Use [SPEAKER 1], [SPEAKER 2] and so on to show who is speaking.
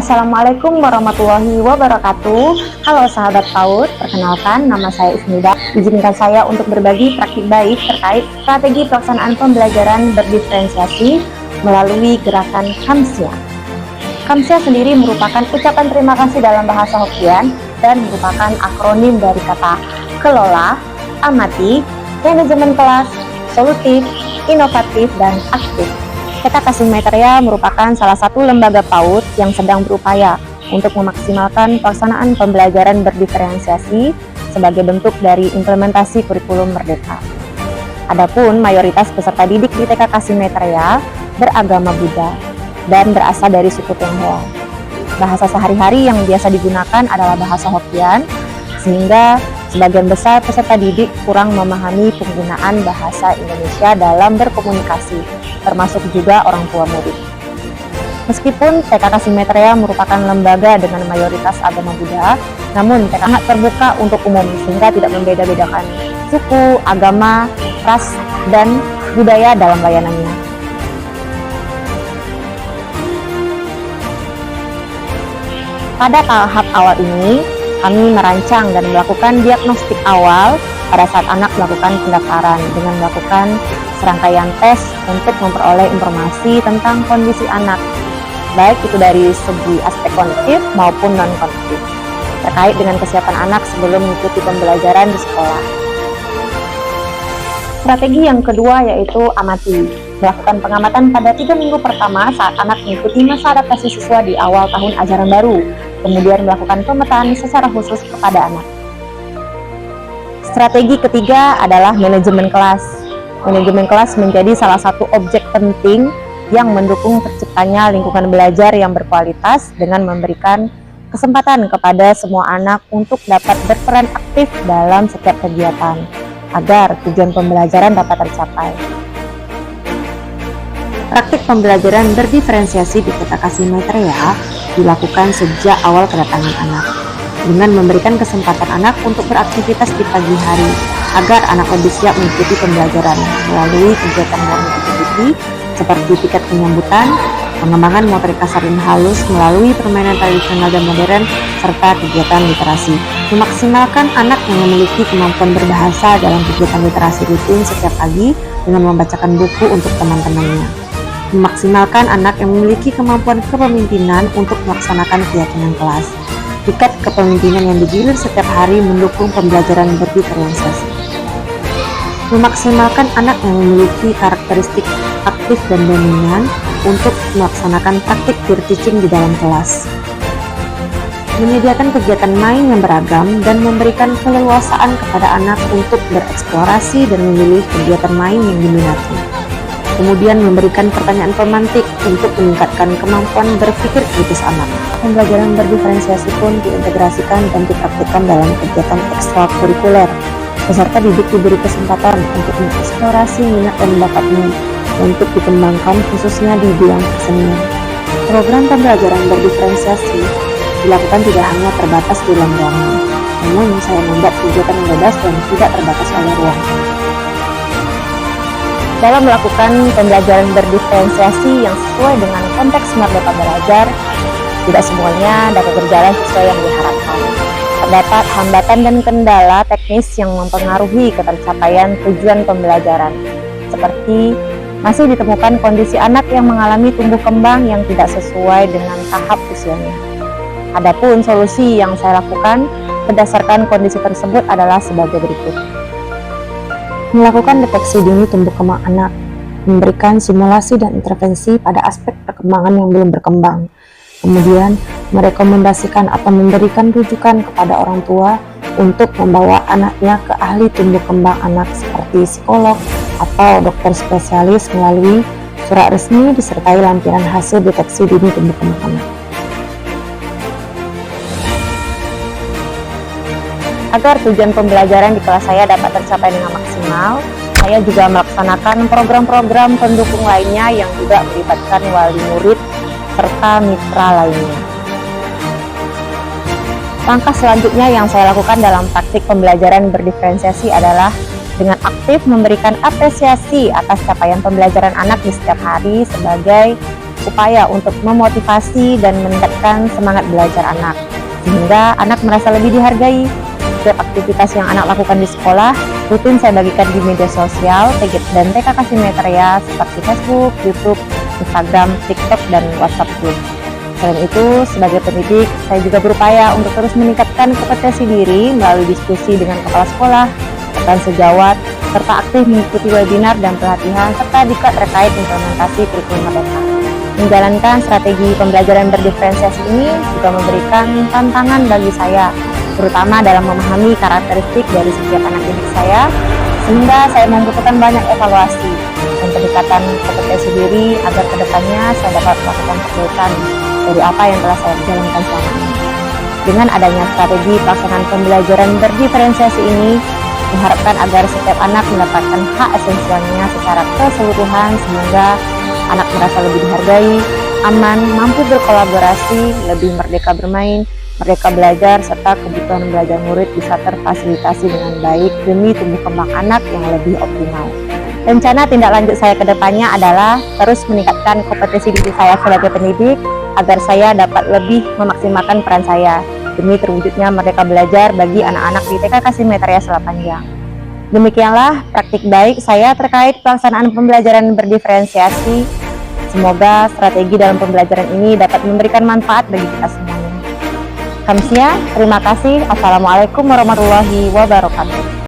[SPEAKER 1] Assalamualaikum warahmatullahi wabarakatuh. Halo sahabat PAUD, perkenalkan nama saya Ismida. Izinkan saya untuk berbagi praktik baik terkait strategi pelaksanaan pembelajaran berdiferensiasi melalui gerakan Kamsia. Kamsia sendiri merupakan ucapan terima kasih dalam bahasa Hokkien dan merupakan akronim dari kata kelola, amati, manajemen kelas, solutif, inovatif, dan aktif. TK Kasih Maitreya merupakan salah satu lembaga PAUD yang sedang berupaya untuk memaksimalkan pelaksanaan pembelajaran berdiferensiasi sebagai bentuk dari implementasi kurikulum Merdeka. Adapun mayoritas peserta didik di TK Kasih Maitreya beragama Buddha dan berasal dari suku Tionghoa. Bahasa sehari-hari yang biasa digunakan adalah bahasa Hokkien, sehingga sebagian besar peserta didik kurang memahami penggunaan bahasa Indonesia dalam berkomunikasi, termasuk juga orang tua murid. Meskipun TK Kasih Maitreya merupakan lembaga dengan mayoritas agama Buddha, namun TK sangat terbuka untuk umum sehingga tidak membeda-bedakan suku, agama, ras, dan budaya dalam layanannya. Pada tahap awal ini, kami merancang dan melakukan diagnostik awal pada saat anak melakukan pendaftaran dengan melakukan serangkaian tes untuk memperoleh informasi tentang kondisi anak, baik itu dari segi aspek kognitif maupun non-kognitif, terkait dengan kesiapan anak sebelum mengikuti pembelajaran di sekolah. Strategi yang kedua yaitu amati, melakukan pengamatan pada 3 minggu pertama saat anak mengikuti masa adaptasi siswa di awal tahun ajaran baru, kemudian melakukan pemetaan secara khusus kepada anak. Strategi ketiga adalah manajemen kelas. Manajemen kelas menjadi salah satu objek penting yang mendukung terciptanya lingkungan belajar yang berkualitas dengan memberikan kesempatan kepada semua anak untuk dapat berperan aktif dalam setiap kegiatan agar tujuan pembelajaran dapat tercapai. Praktik pembelajaran berdiferensiasi di TK Kasih Maitreya dilakukan sejak awal kedatangan anak, dengan memberikan kesempatan anak untuk beraktivitas di pagi hari agar anak lebih siap mengikuti pembelajaran melalui kegiatan warna aktiviti seperti tiket penyambutan, pengembangan motorik kasar dan halus melalui permainan tradisional dan modern, serta kegiatan literasi. Memaksimalkan anak yang memiliki kemampuan berbahasa dalam kegiatan literasi rutin setiap pagi dengan membacakan buku untuk teman-temannya. Memaksimalkan anak yang memiliki kemampuan kepemimpinan untuk melaksanakan keyakinan kelas. Tiket kepemimpinan yang digilir setiap hari mendukung pembelajaran berdiferensiasi. Memaksimalkan anak yang memiliki karakteristik aktif dan dominan untuk melaksanakan praktik peer teaching di dalam kelas. Menyediakan kegiatan main yang beragam dan memberikan keleluasaan kepada anak untuk bereksplorasi dan memilih kegiatan main yang diminati. Kemudian memberikan pertanyaan pemantik untuk meningkatkan kemampuan berpikir kritis anak. Pembelajaran berdiferensiasi pun diintegrasikan dan dipraktikkan dalam kegiatan ekstrakurikuler. Peserta didik diberi kesempatan untuk mengeksplorasi minat dan bakatnya untuk dikembangkan khususnya di bidang kesenian. Program pembelajaran berdiferensiasi dilakukan tidak hanya terbatas di dalam ruangan, namun saya membuat kegiatan yang bebas dan tidak terbatas oleh ruang. Dalam melakukan pembelajaran berdiferensiasi yang sesuai dengan konteks Merdeka Belajar, tidak semuanya dapat berjalan sesuai yang diharapkan. Terdapat hambatan dan kendala teknis yang mempengaruhi ketercapaian tujuan pembelajaran, seperti masih ditemukan kondisi anak yang mengalami tumbuh kembang yang tidak sesuai dengan tahap usianya. Adapun solusi yang saya lakukan berdasarkan kondisi tersebut adalah sebagai berikut. Melakukan deteksi dini tumbuh kembang anak, memberikan simulasi dan intervensi pada aspek perkembangan yang belum berkembang, kemudian merekomendasikan atau memberikan rujukan kepada orang tua untuk membawa anaknya ke ahli tumbuh kembang anak seperti psikolog atau dokter spesialis melalui surat resmi disertai lampiran hasil deteksi dini tumbuh kembang anak. Agar tujuan pembelajaran di kelas saya dapat tercapai dengan maksimal, saya juga melaksanakan program-program pendukung lainnya yang juga melibatkan wali murid serta mitra lainnya. Langkah selanjutnya yang saya lakukan dalam praktik pembelajaran berdiferensiasi adalah dengan aktif memberikan apresiasi atas capaian pembelajaran anak di setiap hari sebagai upaya untuk memotivasi dan meningkatkan semangat belajar anak, sehingga anak merasa lebih dihargai. Setiap aktivitas yang anak lakukan di sekolah rutin saya bagikan di media sosial dan TK Kasih Meteria seperti Facebook, YouTube, Instagram, TikTok, dan WhatsApp Group. Selain itu, sebagai pendidik, saya juga berupaya untuk terus meningkatkan kompetensi diri melalui diskusi dengan kepala sekolah, rekan sejawat, serta aktif mengikuti webinar dan pelatihan serta diklat terkait implementasi kurikulum Merdeka. Menjalankan strategi pembelajaran berdiferensiasi ini juga memberikan tantangan bagi saya, terutama dalam memahami karakteristik dari setiap anak didik saya, sehingga saya membutuhkan banyak evaluasi dan peningkatan kompetensi diri agar kedepannya saya dapat melakukan perbaikan dari apa yang telah saya jalankan selama ini. Dengan adanya strategi pelaksanaan pembelajaran berdiferensiasi ini, diharapkan agar setiap anak mendapatkan hak esensialnya secara keseluruhan sehingga anak merasa lebih dihargai, aman, mampu berkolaborasi, lebih merdeka bermain, merdeka belajar, serta kebutuhan belajar murid bisa terfasilitasi dengan baik demi tumbuh kembang anak yang lebih optimal. Rencana tindak lanjut saya ke depannya adalah terus meningkatkan kompetensi diri saya sebagai pendidik agar saya dapat lebih memaksimalkan peran saya demi terwujudnya merdeka belajar bagi anak-anak di TK Kasih Meteria Selapanjang. Demikianlah praktik baik saya terkait pelaksanaan pembelajaran berdiferensiasi. Semoga strategi dalam pembelajaran ini dapat memberikan manfaat bagi kita semuanya. Kamsia, terima kasih. Assalamualaikum warahmatullahi wabarakatuh.